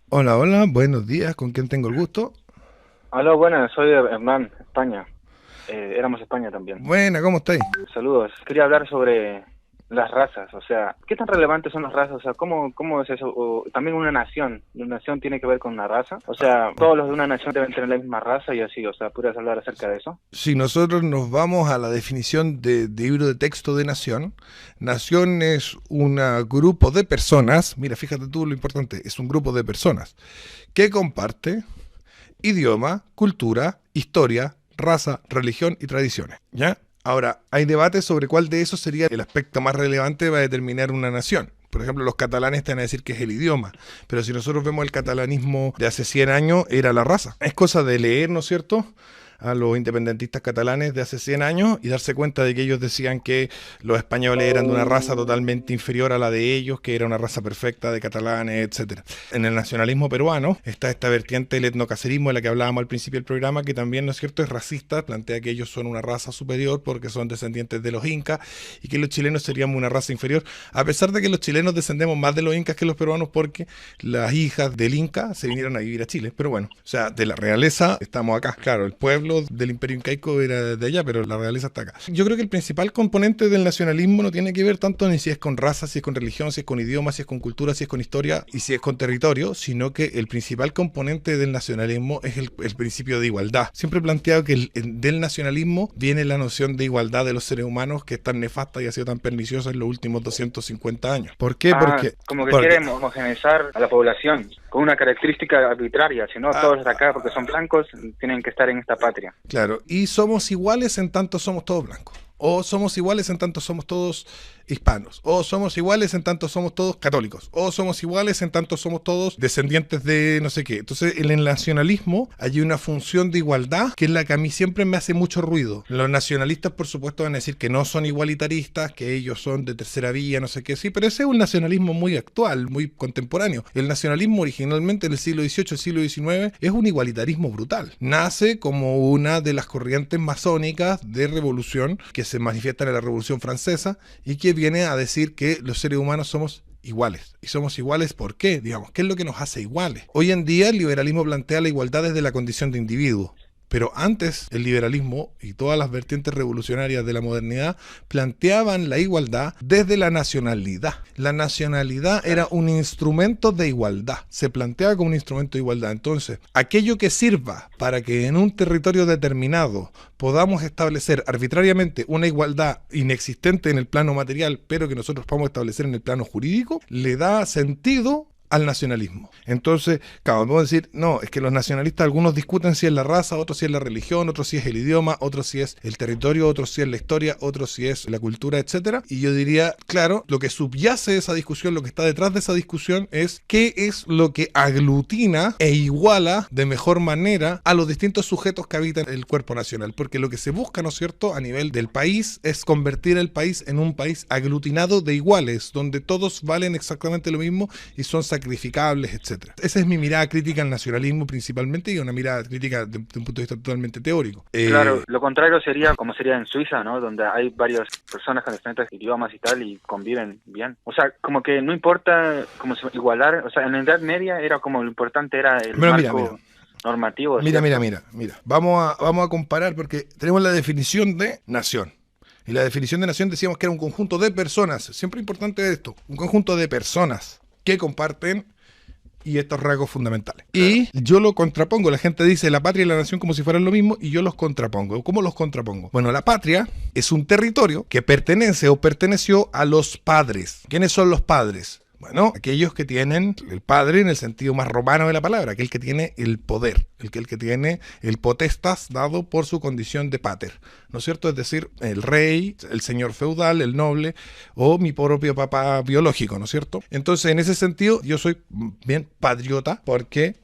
Hola, hola, buenos días, ¿con quién tengo el gusto? Hola, buenas, soy Hernán, España. Éramos España también. Buena, ¿cómo estáis? Saludos. Quería hablar sobre las razas, o sea, ¿qué tan relevantes son las razas? O sea, ¿cómo es eso? O, también una nación tiene que ver con una raza. O sea, todos los de una nación deben tener la misma raza y así, o sea, ¿podrías hablar acerca de eso? Si nosotros nos vamos a la definición de libro de texto de nación, nación es un grupo de personas, mira, fíjate tú lo importante, es un grupo de personas que comparte idioma, cultura, historia, raza, religión y tradiciones, ¿ya? Ahora, hay debates sobre cuál de esos sería el aspecto más relevante para determinar una nación. Por ejemplo, los catalanes te van a decir que es el idioma, pero si nosotros vemos el catalanismo de hace 100 años, era la raza. Es cosa de leer, ¿no es cierto?, a los independentistas catalanes de hace 100 años y darse cuenta de que ellos decían que los españoles eran de una raza totalmente inferior a la de ellos, que era una raza perfecta de catalanes, etcétera. En el nacionalismo peruano está esta vertiente del etnocacerismo de la que hablábamos al principio del programa, que también, ¿no es cierto?, es racista, plantea que ellos son una raza superior porque son descendientes de los incas y que los chilenos seríamos una raza inferior, a pesar de que los chilenos descendemos más de los incas que los peruanos porque las hijas del inca se vinieron a vivir a Chile. Pero bueno, o sea, de la realeza estamos acá. Claro, el pueblo del imperio incaico era de allá, pero la realeza está acá. Yo creo que el principal componente del nacionalismo no tiene que ver tanto ni si es con raza, si es con religión, si es con idioma, si es con cultura, si es con historia y si es con territorio, sino que el principal componente del nacionalismo es el principio de igualdad. Siempre he planteado que del nacionalismo viene la noción de igualdad de los seres humanos, que es tan nefasta y ha sido tan perniciosa en los últimos 250 años. ¿Por qué? Ah, como que Porque quieren homogeneizar a la población con una característica arbitraria, si no todos de acá porque son blancos tienen que estar en esta patria. claro, y somos iguales en tanto somos todos blancos. O somos iguales en tanto somos todos hispanos. O somos iguales en tanto somos todos católicos. O somos iguales en tanto somos todos descendientes de no sé qué. Entonces, en el nacionalismo hay una función de igualdad que es la que a mí siempre me hace mucho ruido. Los nacionalistas, por supuesto, van a decir que no son igualitaristas, que ellos son de tercera vía, no sé qué. Sí, pero ese es un nacionalismo muy actual, muy contemporáneo. El nacionalismo originalmente en el siglo XVIII, el siglo XIX, es un igualitarismo brutal. Nace como una de las corrientes masónicas de revolución que se manifiestan en la Revolución Francesa y que viene a decir que los seres humanos somos iguales. Y somos iguales ¿por qué? Digamos, ¿qué es lo que nos hace iguales? Hoy en día el liberalismo plantea la igualdad desde la condición de individuo. Pero antes el liberalismo y todas las vertientes revolucionarias de la modernidad planteaban la igualdad desde la nacionalidad. La nacionalidad era Claro. un instrumento de igualdad, se planteaba como un instrumento de igualdad. Entonces, aquello que sirva para que en un territorio determinado podamos establecer arbitrariamente una igualdad inexistente en el plano material, pero que nosotros podamos establecer en el plano jurídico, le da sentido al nacionalismo. Entonces, claro, podemos decir, no, es que los nacionalistas algunos discuten si es la raza, otros si es la religión, otros si es el idioma, otros si es el territorio, otros si es la historia, otros si es la cultura, etcétera. Y yo diría, claro, lo que subyace esa discusión, lo que está detrás de esa discusión es qué es lo que aglutina e iguala de mejor manera a los distintos sujetos que habitan el cuerpo nacional. Porque lo que se busca, ¿no es cierto?, a nivel del país es convertir el país en un país aglutinado de iguales, donde todos valen exactamente lo mismo y son sacrificables, etcétera. Esa es mi mirada crítica al nacionalismo principalmente y una mirada crítica de un punto de vista totalmente teórico. Claro, lo contrario sería como sería en Suiza, ¿no? Donde hay varias personas con diferentes idiomas y tal y conviven bien. O sea, como que no importa como igualar, o sea, en la Edad Media era como lo importante era el Pero mira, mira, marco normativo, mira, mira, ¿cierto? mira, mira. Vamos a comparar porque tenemos la definición de nación. Y la definición de nación decíamos que era un conjunto de personas. Siempre es importante esto. Un conjunto de personas que comparten y estos rasgos fundamentales. Claro. Y yo lo contrapongo. La gente dice la patria y la nación como si fueran lo mismo y yo los contrapongo. ¿Cómo los contrapongo? Bueno, la patria es un territorio que pertenece o perteneció a los padres. ¿Quiénes son los padres? Bueno, aquellos que tienen el padre en el sentido más romano de la palabra, aquel que tiene el poder, el que tiene el potestas dado por su condición de pater, ¿no es cierto? Es decir, el rey, el señor feudal, el noble o mi propio papá biológico, ¿no es cierto? Entonces, en ese sentido, yo soy bien patriota porque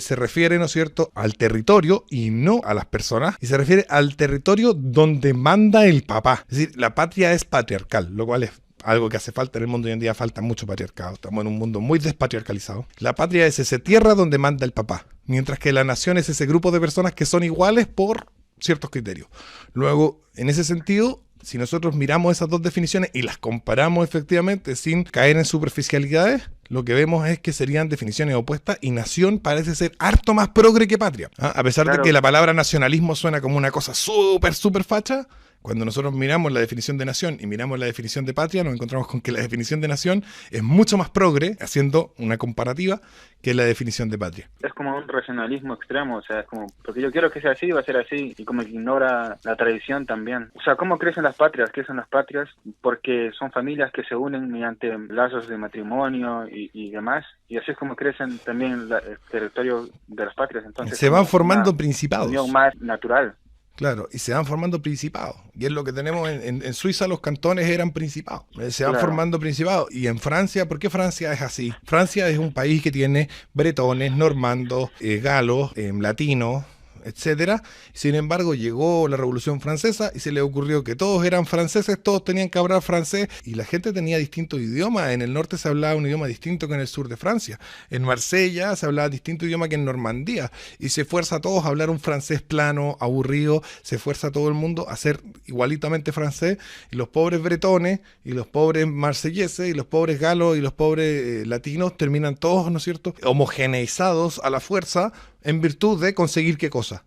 se refiere, ¿no es cierto?, al territorio y no a las personas, y se refiere al territorio donde manda el papá. Es decir, la patria es patriarcal, lo cual es algo que hace falta en el mundo hoy en día, falta mucho patriarcado. Estamos en un mundo muy despatriarcalizado. La patria es esa tierra donde manda el papá, mientras que la nación es ese grupo de personas que son iguales por ciertos criterios. Luego, en ese sentido, si nosotros miramos esas dos definiciones y las comparamos efectivamente sin caer en superficialidades, lo que vemos es que serían definiciones opuestas y nación parece ser harto más progre que patria. A pesar de que la palabra nacionalismo suena como una cosa súper facha, cuando nosotros miramos la definición de nación y miramos la definición de patria, nos encontramos con que la definición de nación es mucho más progre, haciendo una comparativa, que la definición de patria. Es como un racionalismo extremo, o sea, es como, porque yo quiero que sea así, va a ser así, y como que ignora la tradición también. O sea, ¿cómo crecen las patrias? Crecen las patrias porque son familias que se unen mediante lazos de matrimonio y demás, y así es como crecen también el territorio de las patrias. Entonces se van formando principados. Unión más natural. Claro, y se van formando principados. Y es lo que tenemos en Suiza, los cantones eran principados. Se van formando principados. Y en Francia, ¿por qué Francia es así? Francia es un país que tiene bretones, normandos, galos, latinos, etcétera. Sin embargo, llegó la Revolución Francesa y se le ocurrió que todos eran franceses, todos tenían que hablar francés y la gente tenía distintos idiomas. En el norte se hablaba un idioma distinto que en el sur de Francia. En Marsella se hablaba distinto idioma que en Normandía y se fuerza a todos a hablar un francés plano, aburrido, se fuerza a todo el mundo a hacer igualitamente francés y los pobres bretones y los pobres marselleses y los pobres galos y los pobres latinos terminan todos, ¿no es cierto?, homogeneizados a la fuerza en virtud de conseguir ¿qué cosa?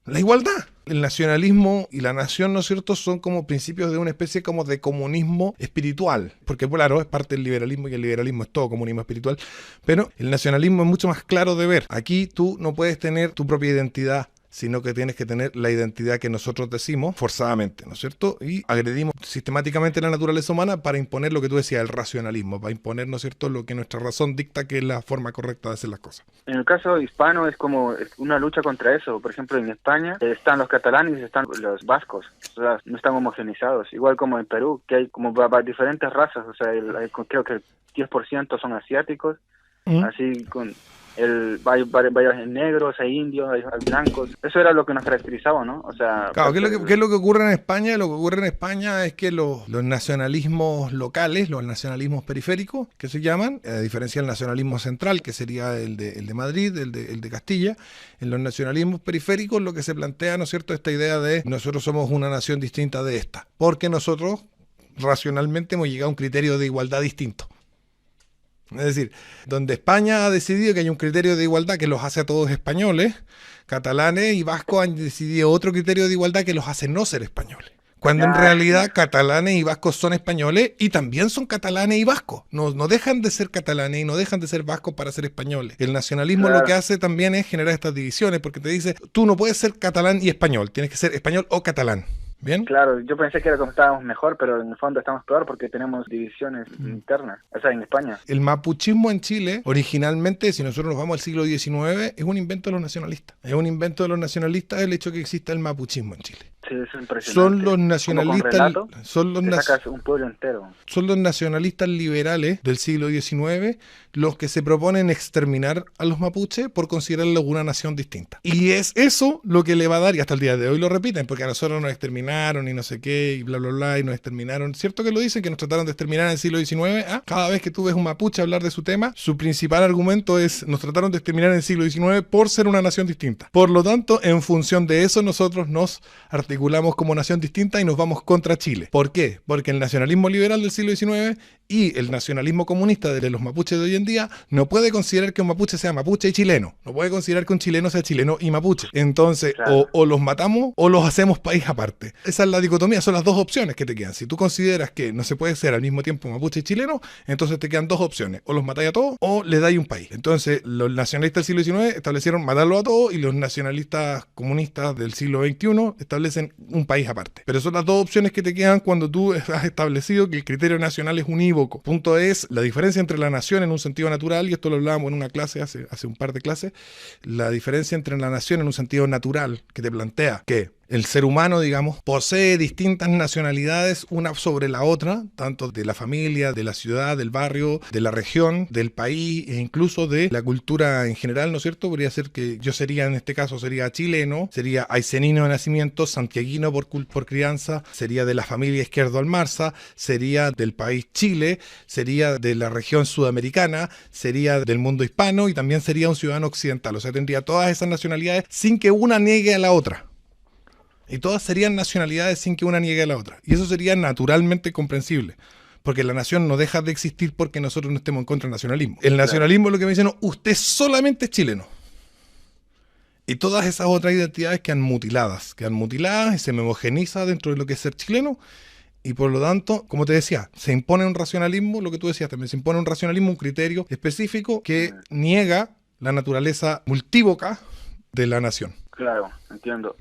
La igualdad. El nacionalismo y la nación, ¿no es cierto?, son como principios de una especie como de comunismo espiritual, porque claro, es parte del liberalismo y el liberalismo es todo comunismo espiritual, pero el nacionalismo es mucho más claro de ver. Aquí tú no puedes tener tu propia identidad, sino que tienes que tener la identidad que nosotros decimos forzadamente, ¿no es cierto? Y agredimos sistemáticamente la naturaleza humana para imponer lo que tú decías, el racionalismo, para imponer, ¿no es cierto?, lo que nuestra razón dicta que es la forma correcta de hacer las cosas. En el caso hispano es como una lucha contra eso. Por ejemplo, en España están los catalanes y están los vascos, o sea, no están homogenizados. Igual como en Perú, que hay como diferentes razas, o sea, creo que el 10% son asiáticos, así con... hay varios negros, hay indios, hay blancos. Eso era lo que nos caracterizaba, ¿no? O sea, claro, ¿qué es lo que ocurre en España? Lo que ocurre en España es que los nacionalismos locales, los nacionalismos periféricos, que se llaman, a diferencia del nacionalismo central, que sería el de Madrid, el de Castilla, en los nacionalismos periféricos lo que se plantea, ¿no es cierto?, esta idea de nosotros somos una nación distinta de esta, porque nosotros racionalmente hemos llegado a un criterio de igualdad distinto. Es decir, donde España ha decidido que hay un criterio de igualdad que los hace a todos españoles, catalanes y vascos han decidido otro criterio de igualdad que los hace no ser españoles. Cuando en realidad catalanes y vascos son españoles y también son catalanes y vascos. No dejan de ser catalanes y no dejan de ser vascos para ser españoles. El nacionalismo lo que hace también es generar estas divisiones porque te dice, tú no puedes ser catalán y español, tienes que ser español o catalán. ¿Bien? Claro, yo pensé que era como estábamos mejor, pero en el fondo estamos peor porque tenemos divisiones internas, o sea, en España. El mapuchismo en Chile, originalmente, si nosotros nos vamos al siglo XIX, es un invento de los nacionalistas. Es un invento de los nacionalistas el hecho de que exista el mapuchismo en Chile. Sí, es impresionante. Son los nacionalistas, sacas un pueblo entero. Son los nacionalistas liberales del siglo XIX los que se proponen exterminar a los mapuches por considerarlos una nación distinta. Y es eso lo que le va a dar, y hasta el día de hoy lo repiten, porque a nosotros nos exterminaron y no sé qué, y bla, bla, bla, y nos exterminaron. ¿Cierto que lo dicen, que nos trataron de exterminar en el siglo XIX? Cada vez que tú ves un mapuche hablar de su tema, su principal argumento es, nos trataron de exterminar en el siglo XIX por ser una nación distinta. Por lo tanto, en función de eso, nosotros nos articulamos como nación distinta y nos vamos contra Chile. ¿Por qué? Porque el nacionalismo liberal del siglo XIX y el nacionalismo comunista de los mapuches de hoy en día no puede considerar que un mapuche sea mapuche y chileno. No puede considerar que un chileno sea chileno y mapuche. Entonces, claro, o los matamos o los hacemos país aparte. Esa es la dicotomía, son las dos opciones que te quedan. Si tú consideras que no se puede ser al mismo tiempo mapuche y chileno, entonces te quedan dos opciones. O los matáis a todos o le dais un país. Entonces, los nacionalistas del siglo XIX establecieron matarlo a todos y los nacionalistas comunistas del siglo XXI establecen un país aparte. Pero son las dos opciones que te quedan cuando tú has establecido que el criterio nacional es unívoco. Punto es la diferencia entre la nación en un sentido natural, y esto lo hablábamos en una clase hace un par de clases, la diferencia entre la nación en un sentido natural que te plantea que el ser humano, digamos, posee distintas nacionalidades una sobre la otra, tanto de la familia, de la ciudad, del barrio, de la región, del país e incluso de la cultura en general, ¿no es cierto? Podría ser que yo sería, en este caso, sería chileno, sería aicenino de nacimiento, santiaguino por crianza, sería de la familia Izquierdo Almarza, sería del país Chile, sería de la región sudamericana, sería del mundo hispano y también sería un ciudadano occidental. O sea, tendría todas esas nacionalidades sin que una niegue a la otra. Y todas serían nacionalidades sin que una niegue a la otra. Y eso sería naturalmente comprensible. Porque la nación no deja de existir porque nosotros no estemos en contra del nacionalismo. El nacionalismo es lo que me dicen, no, usted solamente es chileno. Y todas esas otras identidades quedan mutiladas y se homogeniza dentro de lo que es ser chileno. Y por lo tanto, como te decía, se impone un racionalismo, lo que tú decías también, se impone un racionalismo, un criterio específico que niega la naturaleza multívoca de la nación. Claro, entiendo.